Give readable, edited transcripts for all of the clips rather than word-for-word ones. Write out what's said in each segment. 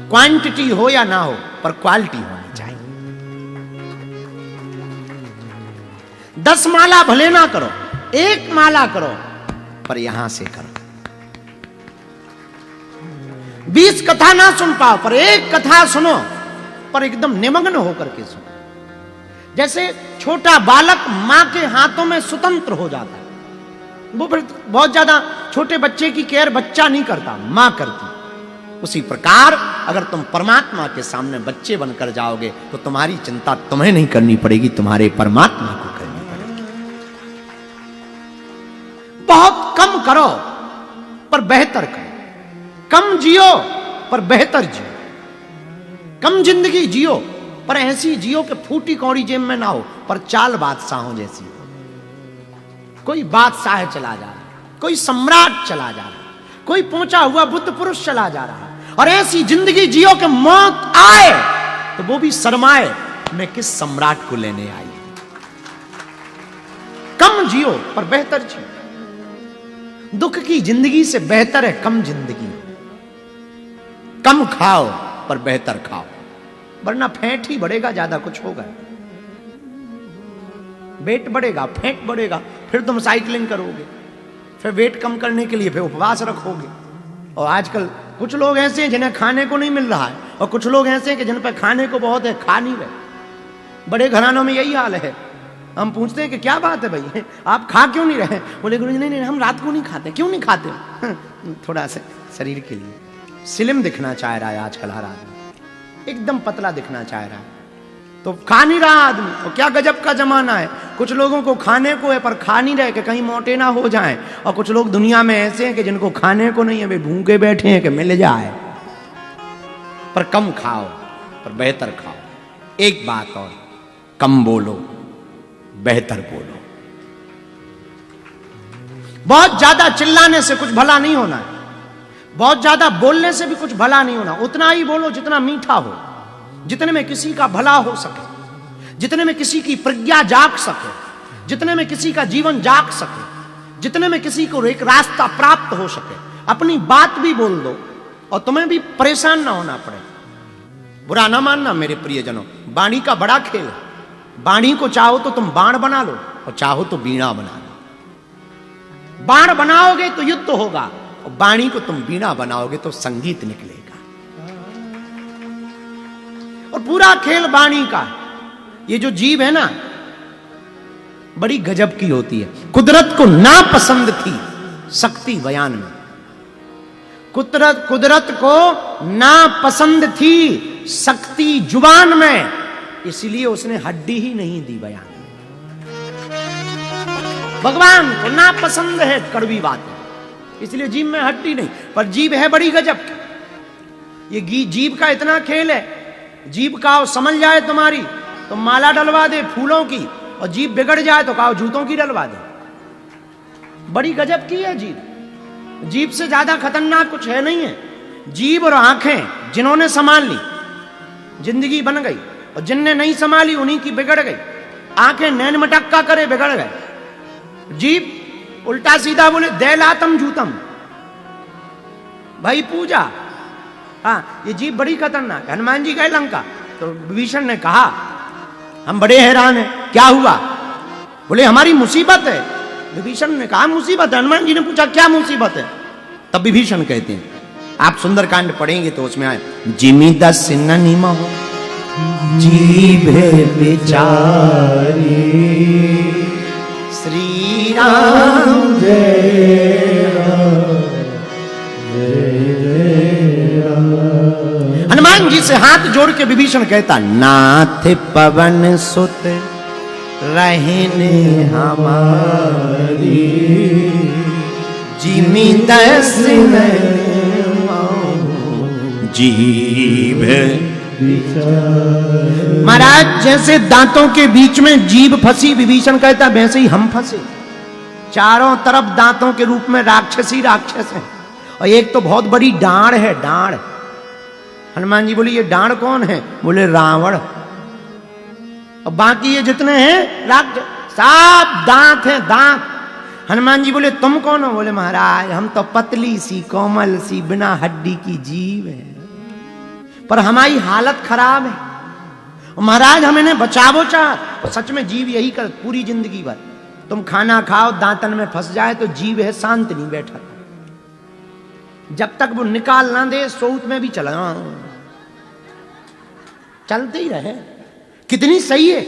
Quantity हो या ना हो, पर क्वालिटी होनी चाहिए। 10 माला भले ना करो, 1 माला करो, पर यहां से करो। 20 कथा ना सुन पाओ, पर 1 कथा सुनो, पर एकदम निमग्न होकर के सुनो। जैसे छोटा बालक मां के हाथों में स्वतंत्र हो जाता है, वो फिर बहुत ज्यादा छोटे बच्चे की केयर बच्चा नहीं करता, मां करती। उसी प्रकार अगर तुम परमात्मा के सामने बच्चे बनकर जाओगे तो तुम्हारी चिंता तुम्हें नहीं करनी पड़ेगी, तुम्हारे परमात्मा को करनी पड़ेगी। बहुत कम करो पर बेहतर करो, कम जियो पर बेहतर जियो, कम जिंदगी जियो पर ऐसी जियो कि फूटी कौड़ी जेब में ना हो, पर चाल बादशाहों जैसी हो। कोई बादशाह चला जा रहा, कोई सम्राट चला जा रहा, कोई पहुंचा हुआ बुद्ध पुरुष चला जा रहा, और ऐसी जिंदगी जियो कि मौत आए तो वो भी शर्माए, मैं किस सम्राट को लेने आई। कम जियो पर बेहतर जियो। दुख की जिंदगी से बेहतर है कम जिंदगी। कम खाओ पर बेहतर खाओ, वरना फैट ही बढ़ेगा, ज्यादा कुछ होगा। वेट बढ़ेगा, फैट बढ़ेगा, फिर तुम साइकिलिंग करोगे, फिर वेट कम करने के लिए फिर उपवास रखोगे। और आजकल कुछ लोग ऐसे हैं जिन्हें खाने को नहीं मिल रहा है, और कुछ लोग ऐसे हैं कि जिन पर खाने को बहुत है, खा नहीं रहे। बड़े घरानों में यही हाल है। हम पूछते हैं कि क्या बात है भाई, आप खा क्यों नहीं रहे? बोले गुरु जी नहीं, हम रात को नहीं खाते। क्यों नहीं खाते? थोड़ा सा शरीर के लिए स्लिम दिखना चाह रहा है आजकल हर आदमी, एकदम पतला दिखना चाह रहा है, तो खा नहीं रहा आदमी। तो क्या गजब का जमाना है। कुछ लोगों को खाने को है पर खा नहीं रहे कि कहीं मोटे ना हो जाएं, और कुछ लोग दुनिया में ऐसे हैं कि जिनको खाने को नहीं है, वे भूखे बैठे हैं कि मिल जाए। पर कम खाओ पर बेहतर खाओ। एक बात और, कम बोलो बेहतर बोलो। बहुत ज्यादा चिल्लाने से कुछ भला नहीं होना है, बहुत ज्यादा बोलने से भी कुछ भला नहीं होना। उतना ही बोलो जितना मीठा हो, जितने में किसी का भला हो सके, जितने में किसी की प्रज्ञा जाग सके, जितने में किसी का जीवन जाग सके, जितने में किसी को एक रास्ता प्राप्त हो सके। अपनी बात भी बोल दो और तुम्हें भी परेशान ना होना पड़े। बुरा ना मानना मेरे प्रियजनों, वाणी का बड़ा खेल है। वाणी को चाहो तो तुम बाण बना लो, और चाहो तो बीणा बना लो। बाण बनाओगे तो युद्ध होगा, और वाणी को तुम बीणा बनाओगे तो संगीत निकलेगा। और पूरा खेल वाणी का। ये जो जीव है ना, बड़ी गजब की होती है। कुदरत को ना पसंद थी शक्ति बयान में, कुदरत को ना पसंद थी शक्ति जुबान में, इसलिए उसने हड्डी ही नहीं दी बयान में। भगवान को ना पसंद है कड़वी बात, इसलिए जीव में हड्डी नहीं। पर जीव है बड़ी गजब की। ये जीव का इतना खेल है। जीव का समझ जाए तुम्हारी तो माला डलवा दे फूलों की, और जीव बिगड़ जाए तो कहो जूतों की डलवा दे। बड़ी गजब की है जीव। जीव से ज्यादा खतरनाक कुछ है नहीं है। जीव और आंखें जिन्होंने संभाल ली जिंदगी बन गई, और जिनने नहीं संभाली उन्हीं की बिगड़ गई। आंखें नैन मटक्का करे बिगड़ गए। जीव उल्टा सीधा बोले दैलातम जूतम, भाई पूजा। हाँ, ये जीव बड़ी खतरनाक। हनुमान जी गए लंका तो विभीषण ने कहा हम बड़े हैरान हैं, क्या हुआ? बोले हमारी मुसीबत है। विभीषण ने कहा मुसीबत है? हनुमान जी ने पूछा क्या मुसीबत है? तब विभीषण कहते हैं, आप सुंदरकांड पढ़ेंगे तो उसमें आए, जिमी दस निमा जीभे बेचारी श्री राम जय राम जय जय राम। हनुमान जी से हाथ जोड़ के विभीषण कहता, नाथ पवन सुत रहने हमारी जिमी दस जीभ। महाराज जैसे दांतों के बीच में जीभ फंसी, विभीषण कहता वैसे ही हम फंसे। चारों तरफ दांतों के रूप में राक्षसी राक्षस है, और एक तो बहुत बड़ी डांड है, डांड। हनुमान जी बोले ये डांड कौन है? बोले रावण। और बाकी ये जितने हैं राक्षस सब दांत हैं, दांत। हनुमान जी बोले तुम कौन हो? बोले महाराज हम तो पतली सी कोमल सी बिना हड्डी की जीव है। पर हमारी हालत खराब है। महाराज हम इन्हें बचावो चाह, तो सच में जीव यही कर पूरी जिंदगी भर। तुम खाना खाओ दांतन में फंस जाए तो जीव है शांत नहीं बैठा, जब तक वो निकाल ना दे सोच में भी चलते ही रहे। कितनी सही है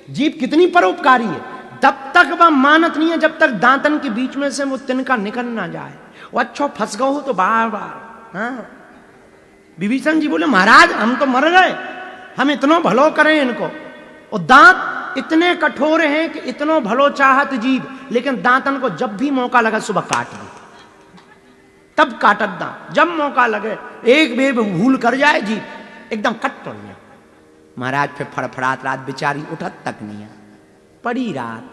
जीव, कितनी परोपकारी है। तब तक वह मानत नहीं है जब तक दांतन के बीच में से वो तिनका निकल ना जाए। वो अच्छा फंस गए हो तो बार बार। हाँ, विभीषण जी बोले महाराज हम तो मर गए, हम इतना भलो करें इनको। और दांत इतने कठोर हैं कि इतनो भलो चाहत जीव, लेकिन दांतन को जब भी मौका लगा सुबह काट दे, तब काटत दांत। जब मौका लगे एक बेर भूल कर जाए जीव एकदम कट पड़ गया। महाराज फिर फड़फड़ात रात बेचारी उठत तक नहीं है, पड़ी रात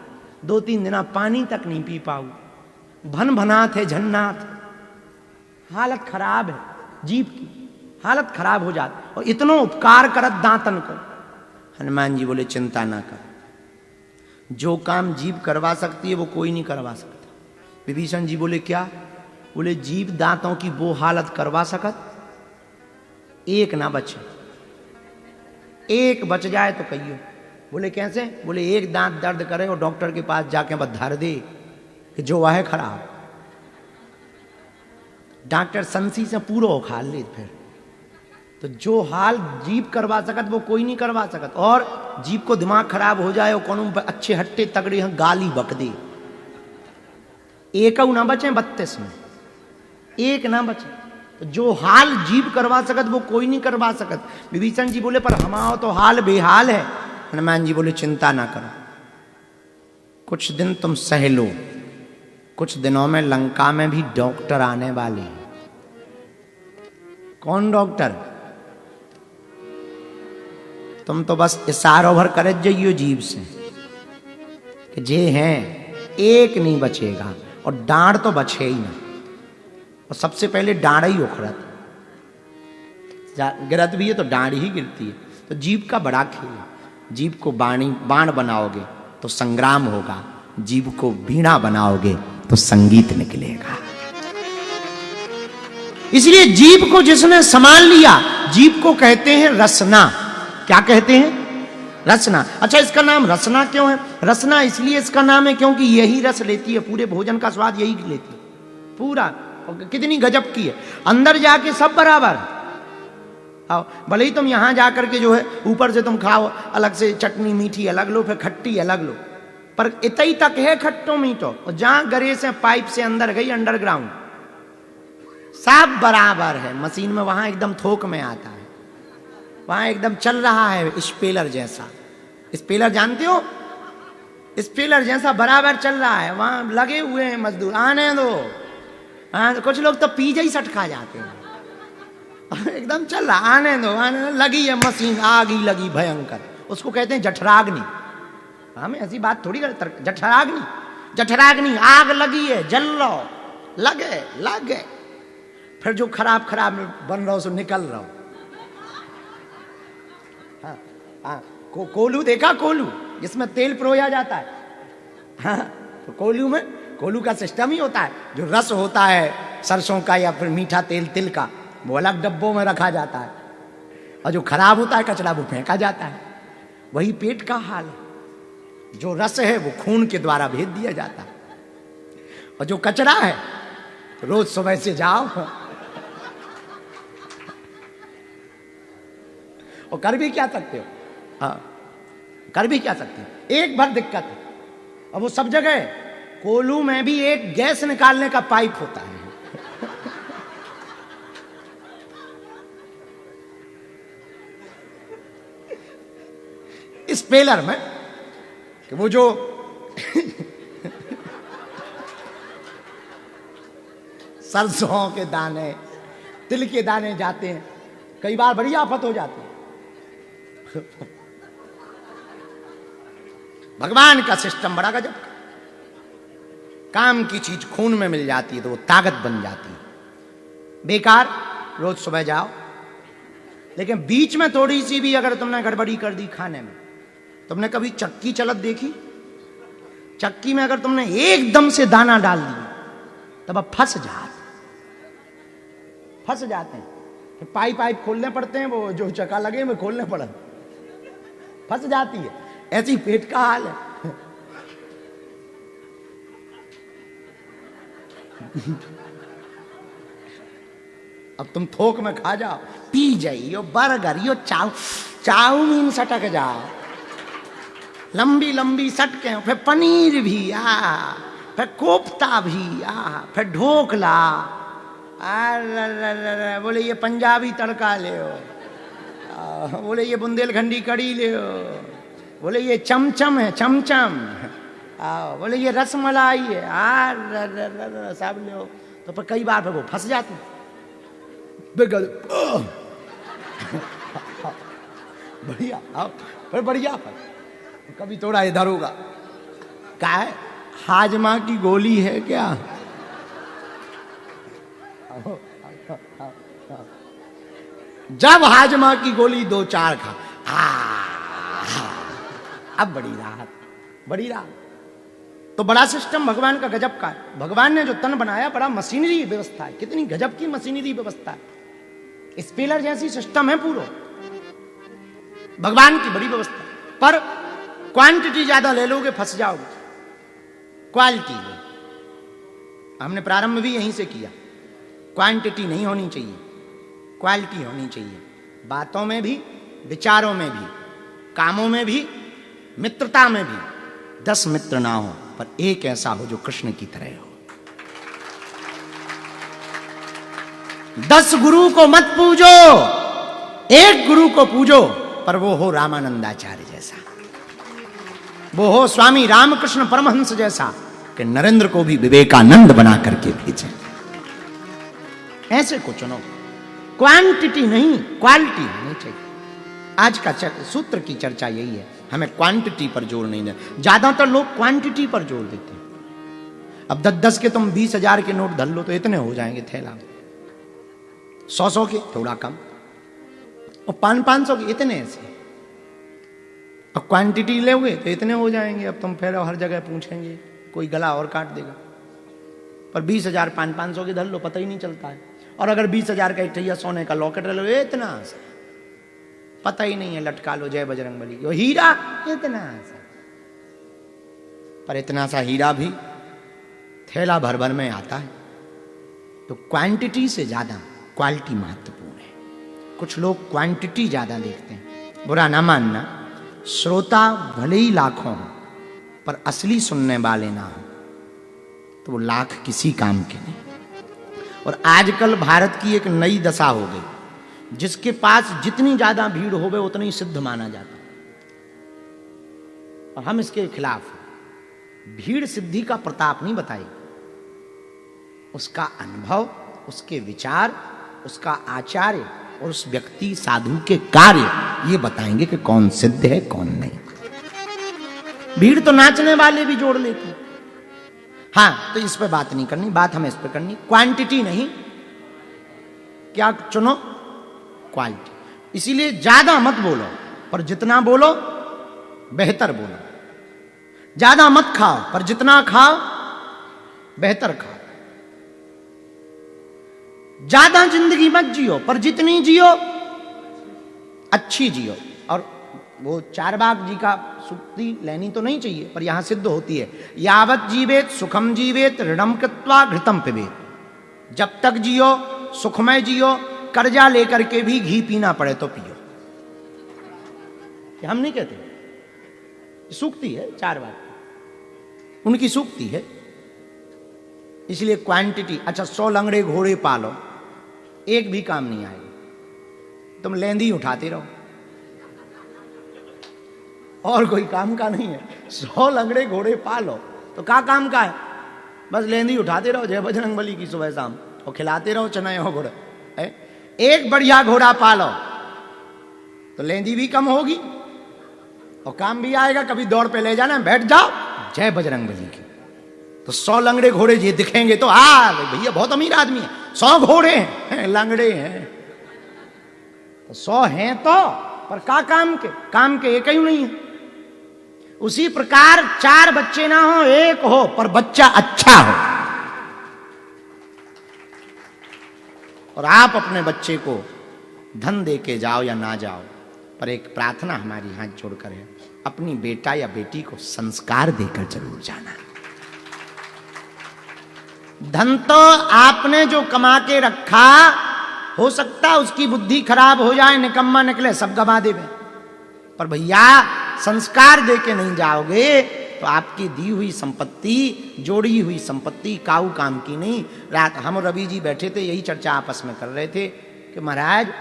2-3 दिन पानी तक नहीं पी पाऊ, भन भनात है झन्नाथ। हालत खराब है जीव की, हालत खराब हो जाती। और इतनो उपकार करत दांतन को। हनुमान जी बोले चिंता ना कर, जो काम जीव करवा सकती है वो कोई नहीं करवा सकता। विभीषण जी बोले क्या? बोले जीव दांतों की वो हालत करवा सकत, एक ना बचे, एक बच जाए तो कहियो। बोले कैसे? बोले एक दांत दर्द करे और डॉक्टर के पास जाके बस धर दे कि जो है खराब, डॉक्टर संसी से पूरा उखाड़ ले। फिर तो जो हाल जीव करवा सकत वो कोई नहीं करवा सकत। और जीव को दिमाग खराब हो जाए और कौन अच्छे हट्टे तगड़े हैं गाली बक दे, एक ना बचे 32 में, एक ना बचे। तो जो हाल जीव करवा सकत वो कोई नहीं करवा सकत। विभीषण जी बोले पर हमारा तो हाल बेहाल है। हनुमान जी बोले चिंता ना करो, कुछ दिन तुम सह लो, कुछ दिनों में लंका में भी डॉक्टर आने वाले हैं। कौन डॉक्टर? तुम तो बस इशारों भर कर जाइयो जीव से कि जे हैं एक नहीं बचेगा, और डांड तो बचे ही ना। और सबसे पहले डांड ही उखड़त, गिरत भी है तो डांड ही गिरती है। तो जीव का बड़ा खेल है। जीव को बाण बनाओगे तो संग्राम होगा, जीव को वीणा बनाओगे तो संगीत निकलेगा। इसलिए जीव को जिसने संभाल लिया, जीव को कहते हैं रसना। क्या कहते हैं? रसना। अच्छा इसका नाम रसना क्यों है? रसना इसलिए इसका नाम है क्योंकि यही रस लेती है, पूरे भोजन का स्वाद यही लेती है पूरा। कितनी गजब की है, अंदर जाके सब बराबर। आओ भले ही तुम यहां जाकर के जो है ऊपर से तुम खाओ अलग से, चटनी मीठी अलग लो, फिर खट्टी अलग लो, पर इतनी तक है खट्टो मीठो। और जहां गरे से पाइप से अंदर गई अंडरग्राउंड, सब बराबर है। मशीन में वहां एकदम थोक में आता है, वहां एकदम चल रहा है स्पेलर जैसा। स्पेलर जानते हो? स्पेलर जैसा बराबर चल रहा है, वहां लगे हुए हैं मजदूर। आने दो। हाँ, कुछ लोग तो पीजे ही सट खा जाते हैं। एकदम चल रहा, आने दो आने दो। लगी है मशीन, आग ही लगी भयंकर, उसको कहते हैं जठराग्नि। हमें ऐसी बात थोड़ी करते, जठराग्नि, जठराग्नि आग लगी है, जल लो, लगे। फिर जो खराब बन रहा हो सो निकल रहा हो। हाँ, कोलू देखा? कोलू जिसमें तेल पिरोया जाता है। हाँ, तो कोलू का सिस्टम ही होता है। जो रस होता है सरसों का या फिर मीठा तेल तिल का, वो अलग डब्बों में रखा जाता है, और जो खराब होता है कचरा वो फेंका जाता है। वही पेट का हाल है। जो रस है वो खून के द्वारा भेज दिया जाता है, और जो कचरा है रोज सुबह से जाओ और कर भी क्या सकते हो? हाँ, कर भी क्या सकते हो? एक बार दिक्कत है, और वो सब जगह। कोलू में भी एक गैस निकालने का पाइप होता है। स्पेलर में कि वो जो सरसों के दाने, तिल के दाने जाते हैं, कई बार बड़ी आफत हो जाती है। भगवान का सिस्टम बड़ा गजब। काम की चीज खून में मिल जाती है तो वो ताकत बन जाती है। बेकार रोज सुबह जाओ, लेकिन बीच में थोड़ी सी भी अगर तुमने गड़बड़ी कर दी खाने में, तुमने कभी चक्की चलत देखी? चक्की में अगर तुमने एकदम से दाना डाल दिया तब अब फंस जाते हैं। पाइप पाइप खोलने पड़ते हैं, वो जो चक्का लगे में खोलने पड़े, फंस जाती है। ऐसी पेट का हाल है। अब तुम थोक में खा जाओ, पी जाइयो बर्गर यो चाउमीन सटक जाओ, लंबी लंबी सटके, फिर पनीर भी फिर कोफ्ता भी फिर ढोकला, बोले ये पंजाबी तड़का ले, बोले ये बुंदेलखंडी कड़ी ले, बोले ये चमचम है चमचम, बोले ये रसमलाई है, सब ले। तो पर कई बार वो फंस जाते, बढ़िया फिर बढ़िया, कभी थोड़ा इधर होगा, क्या है हाजमा की गोली है क्या? जब हाजमा की गोली 2-4 खा, अब बड़ी राहत, बड़ी राहत। तो बड़ा सिस्टम भगवान का गजब का है। भगवान ने जो तन बनाया बड़ा मशीनरी व्यवस्था है, कितनी गजब की मशीनरी व्यवस्था है, स्पेलर जैसी सिस्टम है पूरा भगवान की, बड़ी व्यवस्था। पर क्वांटिटी ज्यादा ले लोगे फंस जाओगे, क्वालिटी लो। हमने प्रारंभ भी यहीं से किया, क्वांटिटी नहीं होनी चाहिए, क्वालिटी होनी चाहिए, बातों में भी, विचारों में भी, कामों में भी, मित्रता में भी। 10 मित्र ना हो पर एक ऐसा हो जो कृष्ण की तरह हो। 10 गुरु को मत पूजो, एक गुरु को पूजो, पर वो हो रामानंदाचार्य जैसा, वो हो स्वामी रामकृष्ण परमहंस जैसा, कि नरेंद्र को भी विवेकानंद बना करके भेजे। ऐसे को चुनो, क्वांटिटी नहीं क्वालिटी होनी चाहिए। आज का सूत्र की चर्चा यही है, हमें क्वांटिटी पर जोर नहीं देना। ज्यादातर लोग क्वांटिटी पर जोर देते हैं। अब 10-10 के तुम 20,000 के नोट धर लो तो इतने हो जाएंगे थैला में, 100-100 के थोड़ा कम, और 500-500 के इतने ऐसे। अब क्वांटिटी लोगे तो इतने हो जाएंगे। अब तुम फिर हर जगह पूछेंगे, कोई गला और काट देगा। पर 20,000 500 के धर लो, पता ही नहीं चलता है। और अगर 20,000 का इटैया सोने का लॉकेट ले लो, इतना सा पता ही नहीं है, लटका लो जय बजरंगबली की। हीरा इतना सा, पर इतना सा हीरा भी थैला भर भर में आता है। तो क्वांटिटी से ज्यादा क्वालिटी महत्वपूर्ण है। कुछ लोग क्वांटिटी ज्यादा देखते हैं, बुरा ना मानना, श्रोता भले ही लाखों हो पर असली सुनने वाले ना हो तो वो लाख किसी काम के नहीं। और आजकल भारत की एक नई दशा हो गई, जिसके पास जितनी ज्यादा भीड़ होवे उतनी सिद्ध माना जाता, और हम इसके खिलाफ हैं। भीड़ सिद्धि का प्रताप नहीं बताएगी, उसका अनुभव, उसके विचार, उसका आचार्य और उस व्यक्ति साधु के कार्य ये बताएंगे कि कौन सिद्ध है कौन नहीं। भीड़ तो नाचने वाले भी जोड़ लेती है। हाँ, तो इस पे बात नहीं करनी, बात हमें इस पे करनी, क्वांटिटी नहीं, क्या चुनो? क्वालिटी। इसीलिए ज्यादा मत बोलो, पर जितना बोलो बेहतर बोलो। ज्यादा मत खाओ, पर जितना खाओ बेहतर खाओ। ज्यादा जिंदगी मत जियो, पर जितनी जियो अच्छी जियो। और वो चारबाग जी का सूक्ति लेनी तो नहीं चाहिए, पर यहां सिद्ध होती है, यावत जीवेत सुखम जीवेत ऋणम कृत्वा घृतम पिबेत। जब तक जियो सुखमय जियो, कर्जा लेकर के भी घी पीना पड़े तो पियो। हम नहीं कहते, सूक्ति है चारबाग, उनकी सूक्ति है। इसलिए क्वांटिटी। अच्छा, 100 लंगड़े घोड़े पालो, एक भी काम नहीं आएगा, तुम लेंदी उठाते रहो, और कोई काम का नहीं है। 100 लंगड़े घोड़े पालो तो क्या काम का है? बस लेंदी उठाते रहो जय बजरंगबली की सुबह शाम, और खिलाते रहो चने हो घोड़े। एक बढ़िया घोड़ा पालो तो लेंदी भी कम होगी और काम भी आएगा। कभी दौड़ पे ले जाना, बैठ जाओ जय बजरंगबली की। तो 100 लंगड़े घोड़े ये दिखेंगे तो भैया बहुत अमीर आदमी है, 100 घोड़े हैं, लंगड़े हैं। तो 100 हैं तो, पर का काम के एक ही नहीं है। उसी प्रकार 4 बच्चे ना हो, एक हो, पर बच्चा अच्छा हो। और आप अपने बच्चे को धन दे के जाओ या ना जाओ, पर एक प्रार्थना हमारी हाथ जोड़कर है, अपनी बेटा या बेटी को संस्कार देकर जरूर जाना। धन तो आपने जो कमा के रखा, हो सकता उसकी बुद्धि खराब हो जाए, निकम्मा निकले, सब गवा देवे, पर भैया संस्कार दे के नहीं जाओगे तो आपकी दी हुई संपत्ति, जोड़ी हुई संपत्ति काऊ काम की नहीं। रात हम रवि जी बैठे थे, यही चर्चा आपस में कर रहे थे कि महाराज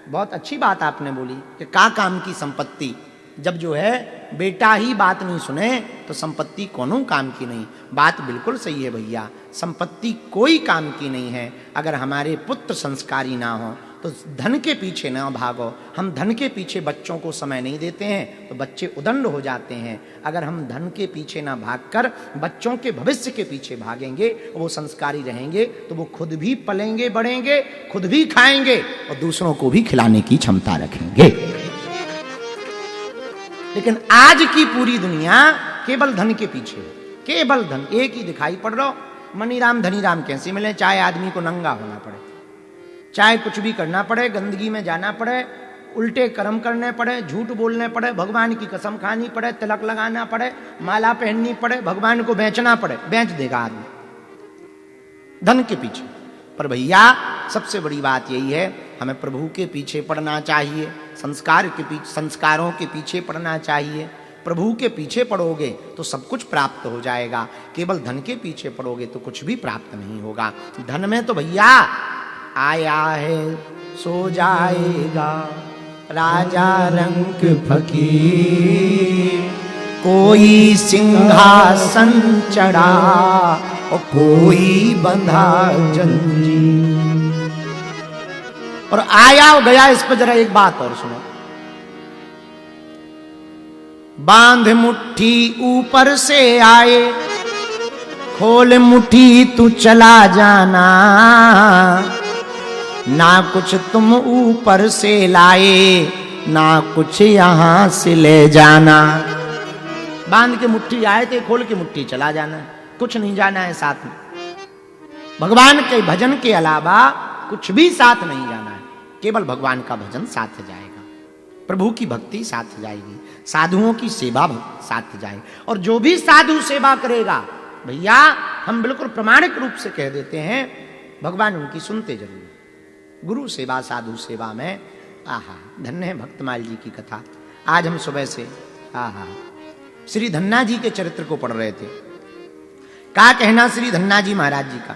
बहुत अच्छी बात आपने बोली कि का काम की संपत्ति, जब जो है बेटा ही बात नहीं सुने तो संपत्ति कोनो काम की नहीं। बात बिल्कुल सही है भैया, संपत्ति कोई काम की नहीं है। अगर हमारे पुत्र संस्कारी ना हो तो धन के पीछे ना भागो। हम धन के पीछे बच्चों को समय नहीं देते हैं तो बच्चे उदंड हो जाते हैं। अगर हम धन के पीछे ना भागकर बच्चों के भविष्य के पीछे भागेंगे, वो संस्कारी रहेंगे तो वो खुद भी पलेंगे, बढ़ेंगे, खुद भी खाएंगे और दूसरों को भी खिलाने की क्षमता रखेंगे। लेकिन आज की पूरी दुनिया केवल धन के पीछे है, केवल धन। एक ही दिखाई पड़ रहा, मनीराम धनीराम कैसे मिले, चाहे आदमी को नंगा होना पड़े, चाहे कुछ भी करना पड़े, गंदगी में जाना पड़े, उल्टे कर्म करने पड़े, झूठ बोलने पड़े, भगवान की कसम खानी पड़े, तिलक लगाना पड़े, माला पहननी पड़े, भगवान को बेचना पड़े, बेच देगा आदमी धन के पीछे। पर भैया सबसे बड़ी बात यही है, हमें प्रभु के पीछे पड़ना चाहिए, संस्कार के पीछे, संस्कारों के पीछे पड़ना चाहिए। प्रभु के पीछे पड़ोगे तो सब कुछ प्राप्त हो जाएगा, केवल धन के पीछे पड़ोगे तो कुछ भी प्राप्त नहीं होगा। धन में तो भैया आया है सो जाएगा, राजा रंग फकीर, कोई सिंहासन चढ़ा और कोई बंधा जंजीर। और आया और गया, इस पर जरा एक बात और सुनो। बांध मुट्ठी ऊपर से आए, खोल मुट्ठी तू चला जाना, ना कुछ तुम ऊपर से लाए, ना कुछ यहां से ले जाना। बांध के मुट्ठी आए थे, खोल के मुट्ठी चला जाना, कुछ नहीं जाना है साथ में। भगवान के भजन के अलावा कुछ भी साथ नहीं जाना है, केवल भगवान का भजन साथ जाएगा, प्रभु की भक्ति साथ जाएगी, साधुओं की सेवा साथ जाएगी। और जो भी साधु सेवा करेगा भैया, हम बिल्कुल प्रमाणिक रूप से कह देते हैं, भगवान उनकी सुनते जरूर। गुरु सेवा साधु सेवा में आहा, धन्य है भक्तमाल जी की कथा। आज हम सुबह से आहा श्री धन्ना जी के चरित्र को पढ़ रहे थे। क्या कहना श्री धन्ना जी महाराज जी का।